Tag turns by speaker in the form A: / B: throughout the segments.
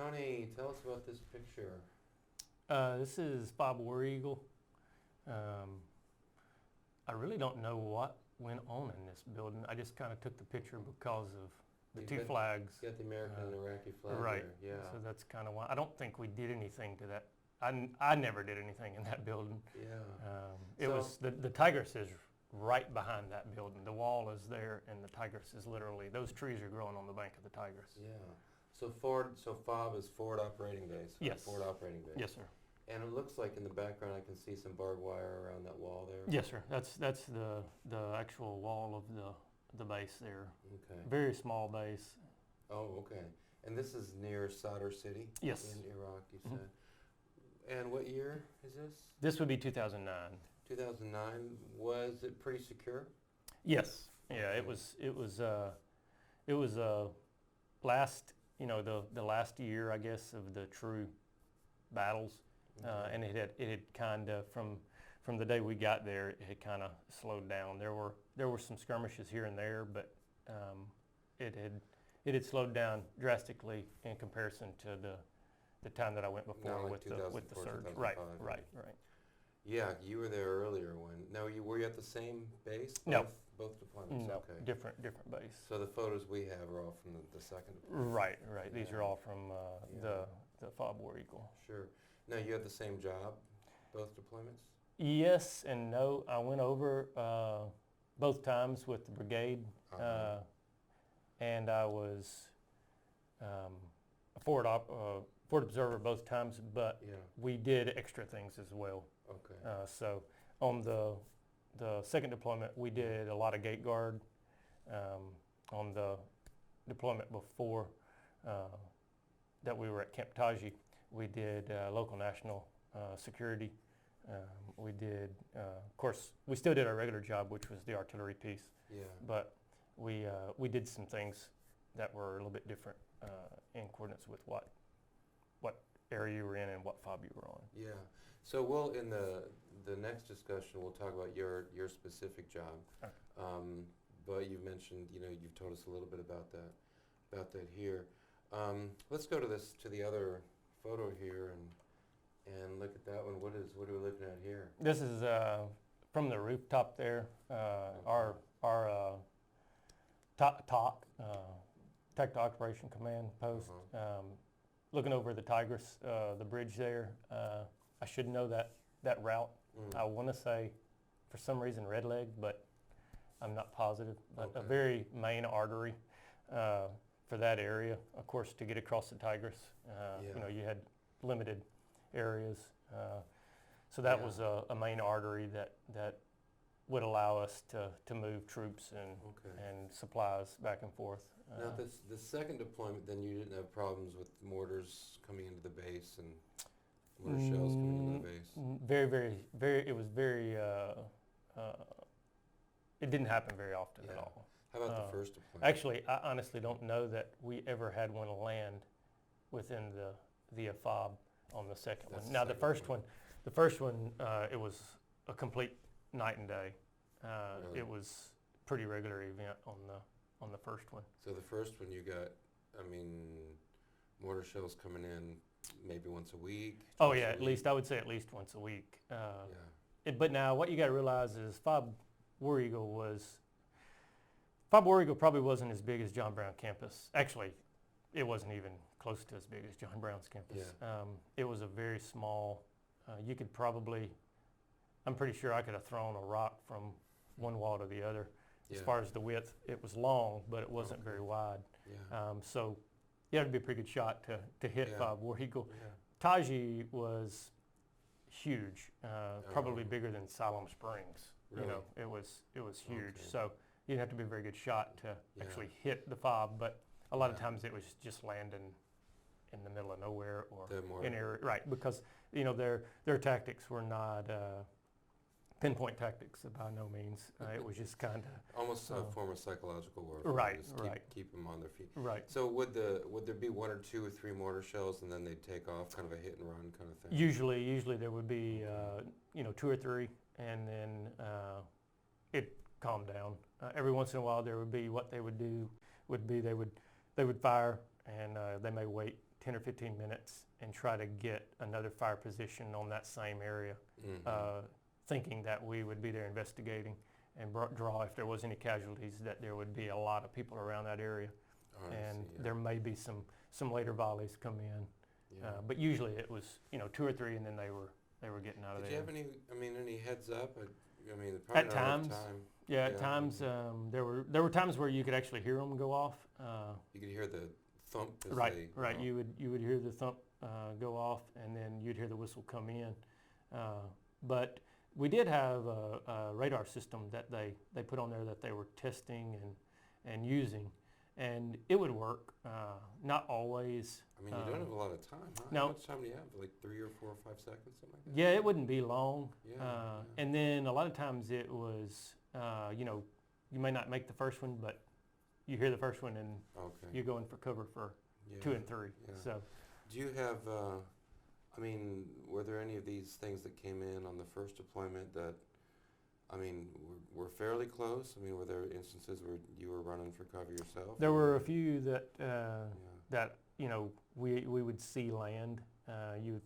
A: Tony, tell us about this picture.
B: This is FOB War Eagle. I really don't know what went on in this building. I just kind of took the picture because of the two flags.
A: You got the American and Iraqi flag
B: Right.
A: there. Yeah.
B: So that's kind of why. I don't think we did anything to that. I never did anything in that building.
A: Yeah.
B: It was the Tigris is right behind that building. The wall is there, and the Tigris is literally, those trees are growing on the bank of the Tigris.
A: Yeah. So FOB is Forward Operating Base. Right?
B: Yes.
A: Forward Operating Base.
B: Yes, sir.
A: And it looks like in the background I can see some barbed wire around that wall there.
B: Yes, sir. That's the actual wall of the base there.
A: Okay.
B: Very small base.
A: Oh, okay. And this is near Sadr City?
B: Yes.
A: In Iraq, you said. And what year is this?
B: This would be 2009.
A: 2009. Was it pretty secure?
B: Yes. Yeah.
A: Okay.
B: It was last, the last year, I guess, of the true battles,
A: Okay.
B: and it had kind of from the day we got there, it had kind of slowed down. There were some skirmishes here and there, but it had slowed down drastically in comparison to the time that I went before
A: Like
B: with the surge.
A: 2005,
B: Right.
A: Yeah, you were there earlier when. No, were you at the same base?
B: No.
A: Both deployments.
B: No,
A: Okay.
B: different base.
A: So the photos we have are all from the second deployment.
B: Right. These
A: Yeah.
B: are all from
A: Yeah.
B: the FOB War Eagle.
A: Sure. Now you had the same job, both deployments?
B: Yes and no. I went over both times with the brigade,
A: Uh-huh.
B: and I was a forward observer both times, but
A: Yeah.
B: we did extra things as well.
A: Okay.
B: So on the second deployment, we did a lot of gate guard. On the deployment before that we were at Camp Taji, we did local national security. We did, of course, we still did our regular job, which was the artillery piece,
A: Yeah.
B: but we did some things that were a little bit different in accordance with what area you were in and what FOB you were on.
A: Yeah. So we'll in the next discussion we'll talk about your specific job.
B: Okay.
A: But you mentioned you've told us a little bit about that here. Let's go to the other photo here and look at that one. What are we looking at here?
B: This is from the rooftop there. Our Tactical Operation Command post.
A: Uh-huh.
B: Looking over the Tigris, the bridge there. I should know that route. I want to say, for some reason, Red Leg, but I'm not positive. But a
A: Okay.
B: very main artery for that area. Of course, to get across the Tigris,
A: Yeah.
B: you had limited areas. So that
A: Yeah.
B: was a main artery that would allow us to move troops
A: Okay.
B: and supplies back and forth.
A: Now the second deployment, then you didn't have problems with mortars coming into the base and mortar shells coming into the base.
B: It was very. It didn't happen very often at
A: Yeah.
B: all.
A: How about the first deployment?
B: Actually, I honestly don't know that we ever had one land within the FOB on the second
A: That's
B: one.
A: the
B: Now the
A: second
B: first one, it was a complete night and day.
A: Really?
B: It was pretty regular event on the first one.
A: So the first one you got, mortar shells coming in maybe once a week?
B: Oh
A: twice
B: yeah,
A: a
B: at
A: week?
B: least I would say at least once a week.
A: Yeah.
B: But now what you got to realize is FOB War Eagle probably wasn't as big as John Brown campus. Actually, it wasn't even close to as big as John Brown's campus.
A: Yeah.
B: It was a very small, you could probably, I'm pretty sure I could have thrown a rock from one wall to the other. As
A: Yeah.
B: far as the width, it was long, but it wasn't very wide.
A: Yeah.
B: So you had to be a pretty good shot to hit
A: Yeah.
B: FOB War Eagle.
A: Yeah.
B: Taji was huge, probably bigger than Siloam Springs.
A: Really?
B: It was huge.
A: Okay.
B: So you'd have to be a very good shot to
A: Yeah.
B: actually hit the FOB. But a lot of
A: Yeah.
B: times it was just landing in the middle of nowhere or
A: The mortar.
B: in area, right? Because their tactics were not pinpoint tactics by no means. It was just kind of
A: Almost a form of psychological warfare.
B: Right,
A: Just
B: right.
A: Keep them on their feet.
B: right.
A: So would there be one or two or three mortar shells and then they'd take off, kind of a hit and run kind of thing?
B: Usually there would be 2 or 3, and then it calmed down. Every once in a while there would be what they would do would be they would fire, and they may wait 10 or 15 minutes and try to get another fire position on that same area, thinking that we would be there investigating and draw, if there was any casualties, that there would be a lot of people around that area.
A: Oh, I
B: And
A: see, yeah.
B: there may be some later volleys come in.
A: Yeah.
B: But usually it was, 2 or 3, and then they were getting out of
A: Did
B: there.
A: you have any heads up? I mean, probably
B: At
A: not enough
B: times.
A: time.
B: Yeah, at
A: Yeah,
B: times there were times where you could actually hear them go off.
A: You could hear the thump as
B: Right,
A: they,
B: right. You would hear the thump go off, and then you'd hear the whistle come in. But we did have a radar system that they put on there that they were testing and using, and it would work. Not always.
A: I mean, you don't have a lot of time, huh?
B: no.
A: How much time do you have? Like 3 or 4 or 5 seconds, something like that?
B: Yeah, it wouldn't be long.
A: Yeah, yeah.
B: And then a lot of times it was, you may not make the first one, but you hear the first one and
A: Okay.
B: you're going for cover for
A: Yeah,
B: 2 and 3.
A: yeah.
B: So
A: Do you have, I mean, were there any of these things that came in on the first deployment that, I mean, were fairly close? I mean, were there instances where you were running for cover yourself?
B: there were a few that
A: Yeah.
B: we would see land. You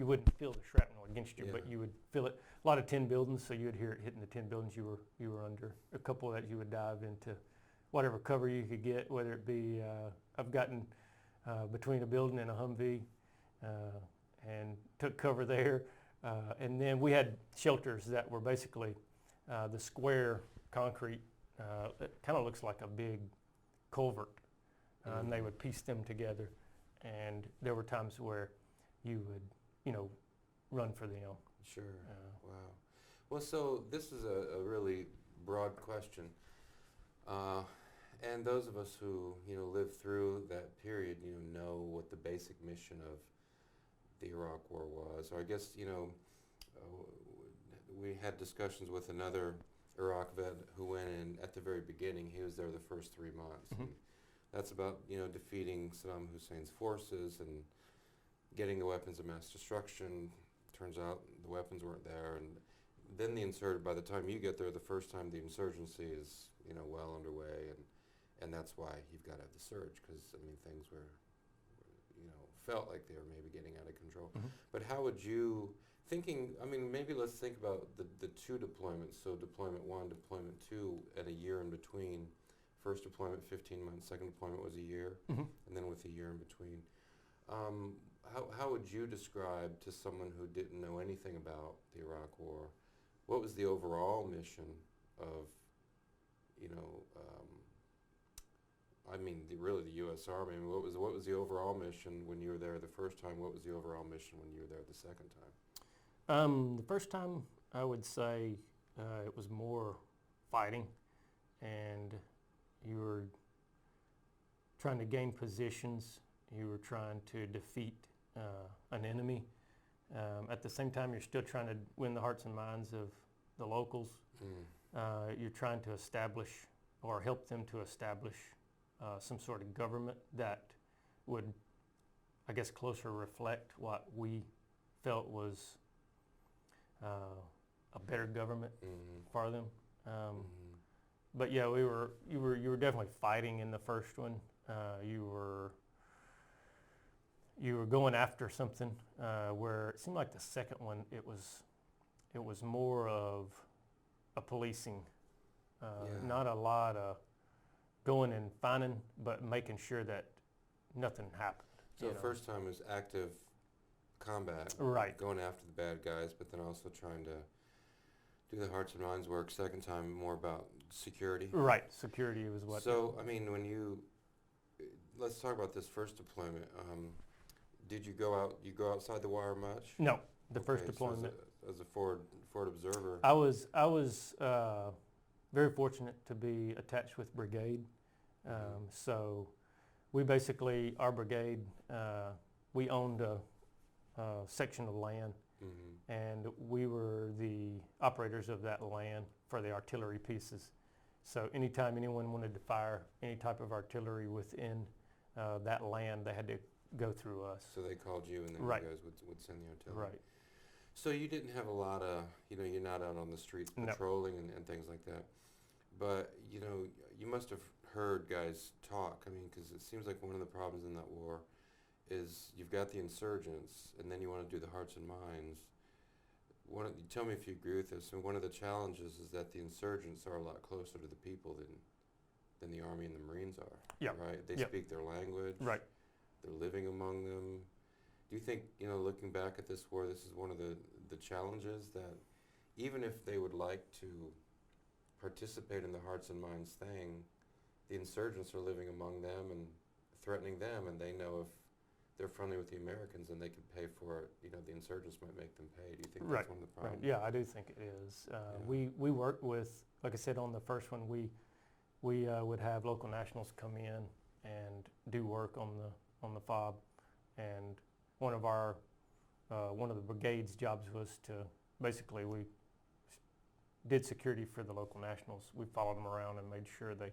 B: wouldn't feel the shrapnel against you, but
A: Yeah.
B: you would feel it. A lot of tin buildings, so you would hear it hitting the tin buildings you were under. A couple that you would dive into whatever cover you could get, whether it be I've gotten between a building and a Humvee and took cover there. And then we had shelters that were basically the square concrete. It kind of looks like a big culvert. And they would piece them together, and there were times where you would, run for them.
A: Sure. Wow. Well, so this is a really broad question. And those of us who, lived through that period, know what the basic mission of the Iraq War was. Or I guess, we had discussions with another Iraq vet who went in at the very beginning. He was there the first 3 months.
B: Mhm.
A: And that's about, defeating Saddam Hussein's forces and getting the weapons of mass destruction. Turns out the weapons weren't there. And then by the time you get there, the first time, the insurgency is, well underway. And that's why you've got to have the surge, because, things were, felt like they were maybe getting out of control.
B: Mhm.
A: But how would you, maybe let's think about the 2 deployments. So deployment 1, deployment 2, and a year in between. First deployment, 15 months. Second deployment was a year,
B: Mhm.
A: and then with a year in between. How would you describe to someone who didn't know anything about the Iraq War, what was the overall mission of, really the U.S. Army? What was the overall mission when you were there the first time? What was the overall mission when you were there the second time?
B: The first time, I would say it was more fighting, and you were trying to gain positions. You were trying to defeat an enemy. At the same time, you're still trying to win the hearts and minds of the locals. You're trying to establish or help them to establish some sort of government that would, I guess, closer reflect what we felt was a better government for them. But yeah, you were definitely fighting in the first one. You were going after something where it seemed like the second one it was more of a policing, not a lot of going and finding, but making sure that nothing happened.
A: So the first time was active combat,
B: Right.
A: going after the bad guys, but then also trying to do the hearts and minds work. Second time, more about security.
B: Right, security was what.
A: So, let's talk about this first deployment. Did you go outside the wire much?
B: No, the first
A: Okay,
B: deployment.
A: So as a forward observer.
B: I was very fortunate to be attached with brigade. So we basically, our brigade, we owned a section of land, and we were the operators of that land for the artillery pieces. So anytime anyone wanted to fire any type of artillery within that land, they had to go through us.
A: So they called you, and then
B: Right.
A: you guys would send the artillery.
B: Right.
A: So you didn't have a lot of, you're not out on the streets
B: No.
A: patrolling and things like that. But, you must have heard guys talk. Because it seems like one of the problems in that war is you've got the insurgents, and then you want to do the hearts and minds. Tell me if you agree with this. And one of the challenges is that the insurgents are a lot closer to the people than the Army and the Marines are.
B: Yep.
A: Right? They
B: Yep.
A: speak their language.
B: Right.
A: They're living among them. Do you think, looking back at this war, this is one of the challenges that even if they would like to participate in the hearts and minds thing, the insurgents are living among them and threatening them, and they know if they're friendly with the Americans and they could pay for it, the insurgents might make them pay. Do you think
B: Right,
A: that's one of the
B: right.
A: problems?
B: Yeah, I do think it is.
A: Yeah.
B: We worked with, like I said, on the first one, we would have local nationals come in and do work on the FOB, and one of the brigade's jobs was to basically we did security for the local nationals. We followed them around and made sure they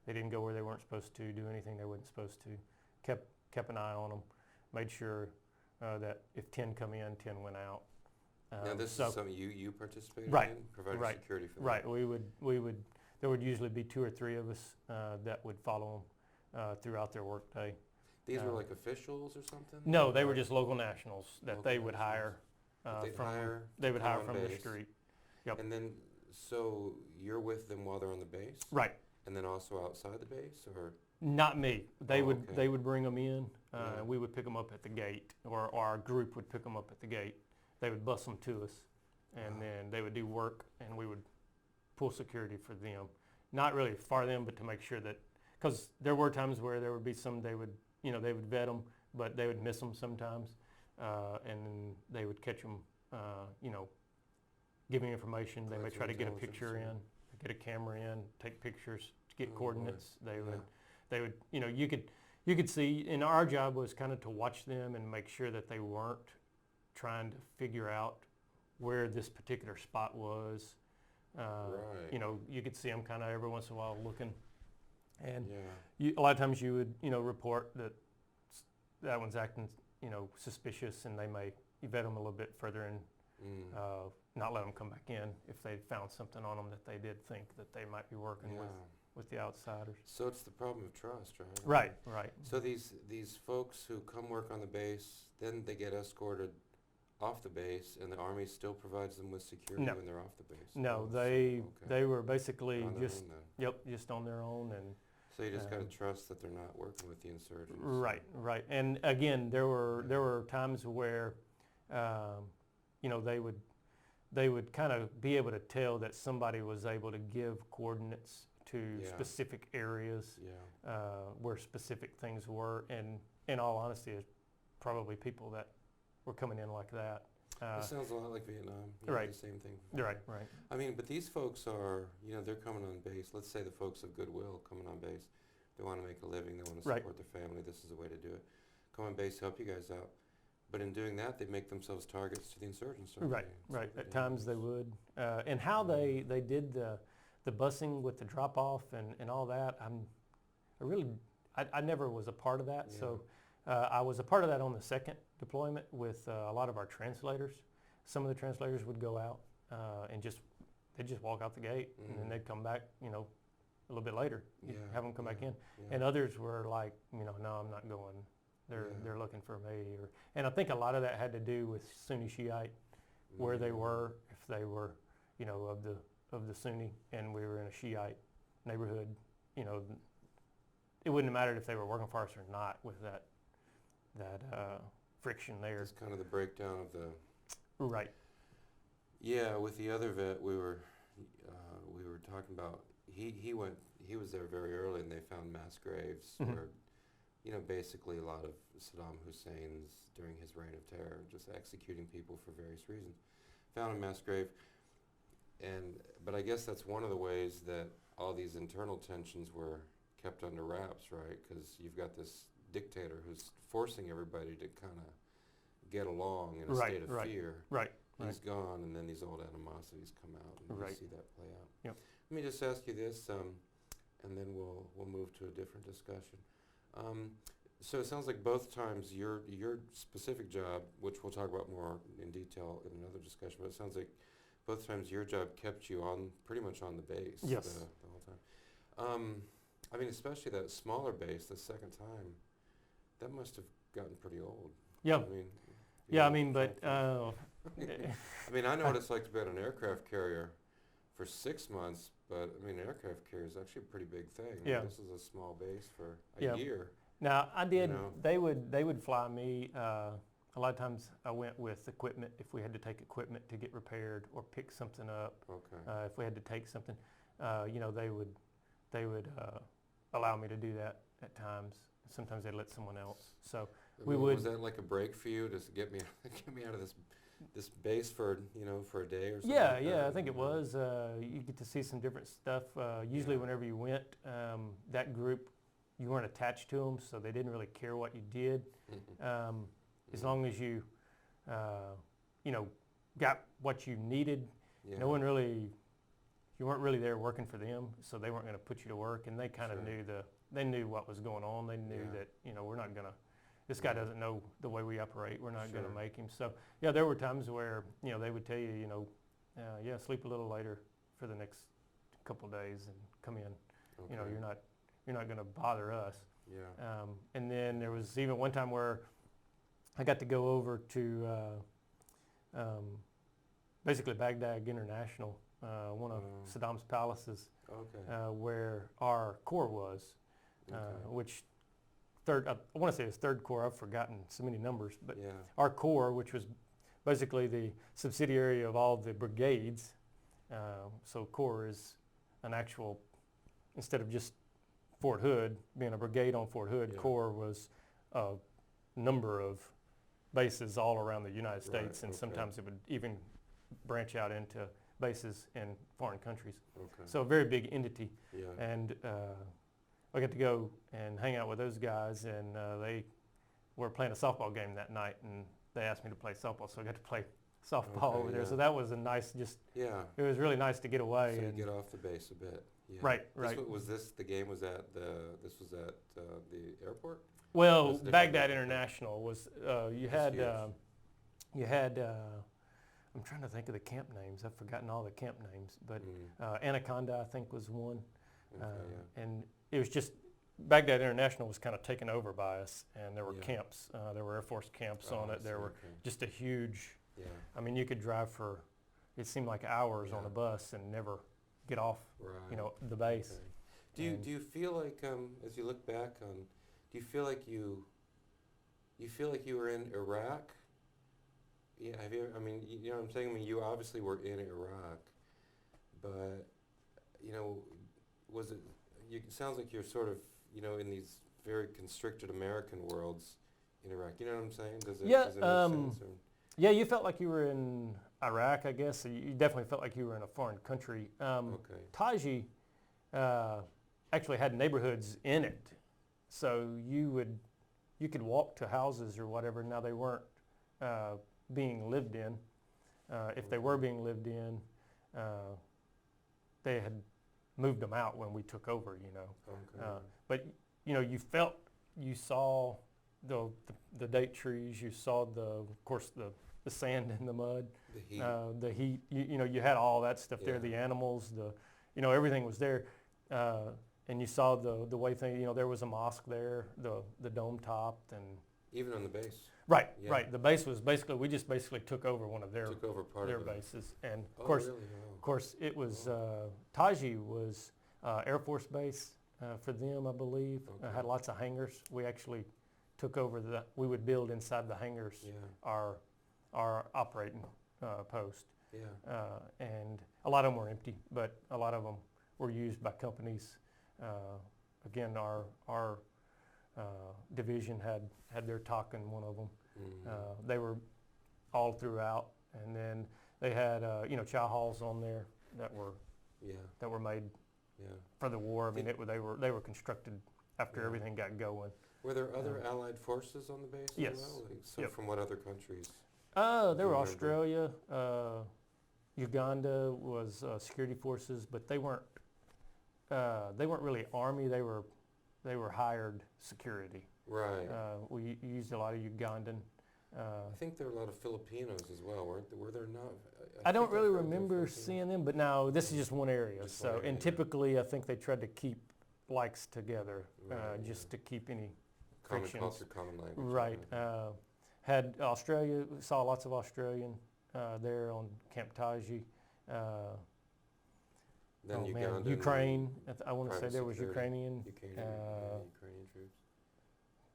B: didn't go where they weren't supposed to, do anything they weren't supposed to. Kept an eye on them. Made sure that if 10 come in, 10 went out.
A: Now this is something you participated
B: Right,
A: in, providing
B: right,
A: security for them.
B: Right. We would. There would usually be 2 or 3 of us that would follow them throughout their workday.
A: These were like officials or something?
B: No, they were just local nationals that
A: Local
B: they would
A: nationals.
B: hire.
A: They'd
B: From
A: hire
B: they would
A: come
B: hire
A: on
B: from the
A: base.
B: street. Yep.
A: And then, so you're with them while they're on the base?
B: Right.
A: And then also outside the base, or?
B: Not me. They
A: Oh,
B: would
A: okay.
B: they would bring them in.
A: Yeah.
B: We would pick them up at the gate, or our group would pick them up at the gate. They would bus them to us, and
A: Wow.
B: then they would do work, and we would pull security for them. Not really for them, but to make sure that, because there were times where there would be some they would vet them, but they would miss them sometimes, and then they would catch them, give me information. They may
A: Collect
B: try to get a
A: intelligence,
B: picture
A: yeah.
B: in, get a camera in, take pictures, to get
A: Oh, boy.
B: coordinates. They
A: Yeah.
B: would, you could see, and our job was kind of to watch them and make sure that they weren't trying to figure out where this particular spot was.
A: Right.
B: You could see them kind of every once in a while looking, and
A: Yeah.
B: a lot of times you would, report that that one's acting, suspicious, and they may vet them a little bit further and
A: Mm.
B: not let them come back in if they found something on them that they did think that they might be working
A: Yeah.
B: with the outsiders.
A: So it's the problem of trust, right? I
B: Right,
A: mean,
B: right.
A: So these folks who come work on the base, then they get escorted off the base, and the Army still provides them with security
B: No.
A: when they're off the base.
B: No,
A: Oh, so-
B: they
A: okay.
B: they were basically
A: They're on their
B: just
A: own then.
B: just on their own, and
A: So you just got to
B: um,
A: trust that they're not working with the insurgents.
B: right. And again, there were times where, they would kind of be able to tell that somebody was able to give coordinates to
A: Yeah.
B: specific areas
A: Yeah.
B: where specific things were, and in all honesty, it's probably people that were coming in like that.
A: It sounds a lot like Vietnam.
B: right.
A: The same thing.
B: Right.
A: I mean, but these folks are, they're coming on base. Let's say the folks of Goodwill coming on base. They want to make a living. They want to
B: Right.
A: support their family. This is a way to do it. Come on base, help you guys out. But in doing that, they make themselves targets to the insurgents. Don't
B: Right,
A: they? It's
B: right.
A: pretty
B: At times they
A: dangerous.
B: would. And how they did the busing with the drop off and all that, I never was a part of that.
A: Yeah.
B: So I was a part of that on the second deployment with a lot of our translators. Some of the translators would go out and they'd just walk out the gate, and then
A: Mhm.
B: they'd come back, a little bit later. You'd
A: Yeah,
B: have them come back
A: yeah,
B: in.
A: yeah.
B: And others were like, no, I'm not going.
A: Yeah.
B: They're looking for me. And I think a lot of that had to do with Sunni Shiite, where they
A: Mm.
B: were, if they were, of the Sunni, and we were in a Shiite neighborhood, it wouldn't have mattered if they were working for us or not with that friction there.
A: It's kind of the breakdown of the.
B: Right.
A: Yeah, with the other vet, we were talking about. He was there very early, and they found mass graves
B: Mhm.
A: where, basically a lot of Saddam Hussein's during his reign of terror, just executing people for various reasons. Found a mass grave, but I guess that's one of the ways that all these internal tensions were kept under wraps, right? Because you've got this dictator who's forcing everybody to kind of get along in a
B: Right,
A: state of
B: right.
A: fear.
B: Right.
A: He's gone, and then these old animosities come out, and
B: Right.
A: you see that play out.
B: Yep.
A: Let me just ask you this, and then we'll move to a different discussion. So it sounds like both times your specific job, which we'll talk about more in detail in another discussion, but it sounds like both times your job kept you pretty much on the base.
B: Yes.
A: The whole time. I mean, especially that smaller base, the second time, that must have gotten pretty old.
B: Yeah.
A: I mean,
B: Yeah, I mean, but
A: I mean, I know what it's like to be on an aircraft carrier for 6 months, but I mean, an aircraft carrier is actually a pretty big thing. I mean,
B: Yeah.
A: this is a small base for a
B: Yeah.
A: year.
B: now I did.
A: know.
B: They would fly me. A lot of times I went with equipment if we had to take equipment to get repaired or pick something up.
A: Okay.
B: If we had to take something, they would allow me to do that at times. Sometimes they'd let someone else. So we would.
A: Was that like a break for you to get me get me out of this base for for a day or something?
B: Yeah,
A: like
B: yeah,
A: that?
B: I think it was. You get to see some different stuff. Usually,
A: Yeah.
B: whenever you went, that group, you weren't attached to them, so they didn't really care what you did. As long as you, got what you needed.
A: Yeah.
B: No one really, you weren't really there working for them, so they weren't going to put you to work, and they kind of
A: Sure.
B: they knew what was going on. They knew
A: Yeah.
B: that we're not gonna. This guy
A: Yeah.
B: doesn't know the way we operate. We're not going to
A: Sure.
B: make him. So yeah, there were times where they would tell you, sleep a little later for the next couple of days and come in.
A: Okay.
B: You're not going to bother us.
A: Yeah.
B: And then there was even one time where I got to go over to basically Baghdad International, one of
A: Oh.
B: Saddam's palaces,
A: Okay.
B: where our corps was,
A: Okay.
B: which I want to say it was third corps. I've forgotten so many numbers, but
A: Yeah.
B: our corps, which was basically the subsidiary of all the brigades. So corps is an actual, instead of just Fort Hood being a brigade on Fort Hood,
A: Yeah.
B: corps was a number of bases all around the United States,
A: Right,
B: and
A: okay.
B: sometimes it would even branch out into bases in foreign countries.
A: Okay.
B: So a very big entity.
A: Yeah.
B: And I got to go and hang out with those guys, and they were playing a softball game that night, and they asked me to play softball, so I got to play softball
A: Okay,
B: over there.
A: yeah.
B: So that was a nice,
A: Yeah.
B: it was really nice to get away.
A: So you
B: and
A: get off the base a bit. Yeah.
B: Right, right.
A: The game was at the airport?
B: well,
A: That's different.
B: Baghdad International was, you had,
A: huge.
B: I'm trying to think of the camp names. I've forgotten all the camp names, but
A: Mm.
B: Anaconda, I think, was one.
A: Okay, yeah.
B: And it was just, Baghdad International was kind of taken over by us, and there were
A: Yeah.
B: camps. There were Air Force camps on
A: Oh, I
B: it. There
A: see,
B: were
A: okay.
B: just a huge,
A: Yeah.
B: I mean, you could drive for, it seemed like hours on
A: Yeah.
B: a bus and never get off,
A: Right.
B: the base.
A: Okay.
B: And-
A: Do you feel like as you look back on, do you feel like you were in Iraq? Yeah, have you? I mean, you know what I'm saying? I mean, you obviously were in Iraq, but was it? It sounds like you're sort of in these very constricted American worlds in Iraq. You know what I'm saying? Does it?
B: Yeah,
A: Does it make sense? Or?
B: Yeah, you felt like you were in Iraq, I guess. You definitely felt like you were in a foreign country.
A: Okay.
B: Taji actually had neighborhoods in it, so you could walk to houses or whatever. Now they weren't being lived in. If they were being lived in, they had moved them out when we took over.
A: Okay.
B: But you saw the date trees. You saw of course the sand and the mud.
A: The heat.
B: The heat, you had all that stuff there,
A: Yeah.
B: the animals, everything was there. And you saw the way there was a mosque there, the dome topped and.
A: Even on the base.
B: Right,
A: Yeah.
B: right. The base was we just basically took over one of their
A: Took over part of it.
B: bases. And
A: Oh,
B: of course,
A: really? Wow.
B: of course it was, Taji was Air Force Base for them, I believe.
A: Okay.
B: Had lots of hangars. We actually took over we would build inside the hangars
A: Yeah.
B: our operating post.
A: Yeah.
B: And a lot of them were empty, but a lot of them were used by companies. Again, our division had their TOC in one of them.
A: Mhm.
B: They were all throughout, and then they had chow halls on there that were
A: Yeah.
B: made
A: Yeah.
B: for the war. I mean, they were constructed after
A: Yeah.
B: everything got going.
A: Were there other Allied forces on the base
B: Yes.
A: as well? So
B: Yep.
A: from what other countries?
B: There were
A: remember?
B: Australia, Uganda was security forces, but they weren't really army. They were hired security.
A: Right.
B: We used a lot of Ugandan.
A: I think there were a lot of Filipinos as well, weren't there? Were there not?
B: I don't
A: think
B: really
A: I've heard there were
B: remember
A: Filipinos.
B: seeing them, but now this is just one area.
A: Just one area,
B: And
A: yeah.
B: typically, I think they tried to keep likes together,
A: Right,
B: just
A: yeah.
B: to keep any
A: Common
B: frictions.
A: culture, common language.
B: Right.
A: okay.
B: Had Australia, saw lots of Australian there on Camp Taji.
A: Then
B: Oh
A: Uganda.
B: man,
A: and
B: Ukraine. I want to say
A: private
B: there was
A: security.
B: Ukrainian.
A: Ukrainian troops.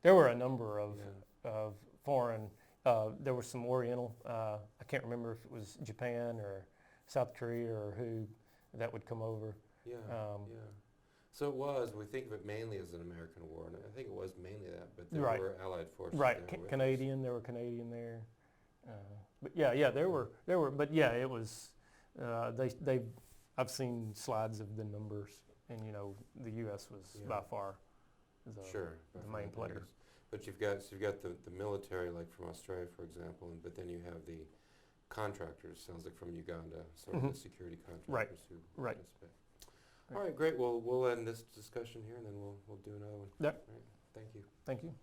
B: There were a number of
A: Yeah.
B: foreign. There was some Oriental. I can't remember if it was Japan or South Korea or who that would come over.
A: Yeah. Yeah. So it was. We think of it mainly as an American war, and I think it was mainly that. But there
B: Right.
A: were Allied forces.
B: Right,
A: there with us.
B: Canadian. There were Canadian there. But yeah, there were. But yeah, it was. They. I've seen slides of the numbers, and the U.S. was
A: Yeah.
B: by far
A: Sure.
B: the
A: by
B: main
A: far the
B: player.
A: biggest. But you've got the military, like from Australia, for example, but then you have the contractors. Sounds like from Uganda, sort of
B: Mhm.
A: the security contractors
B: Right.
A: who
B: Right.
A: participate. All right, great. Well, we'll end this discussion here, and then we'll do another one.
B: Yep.
A: All right. Thank you.
B: Thank you.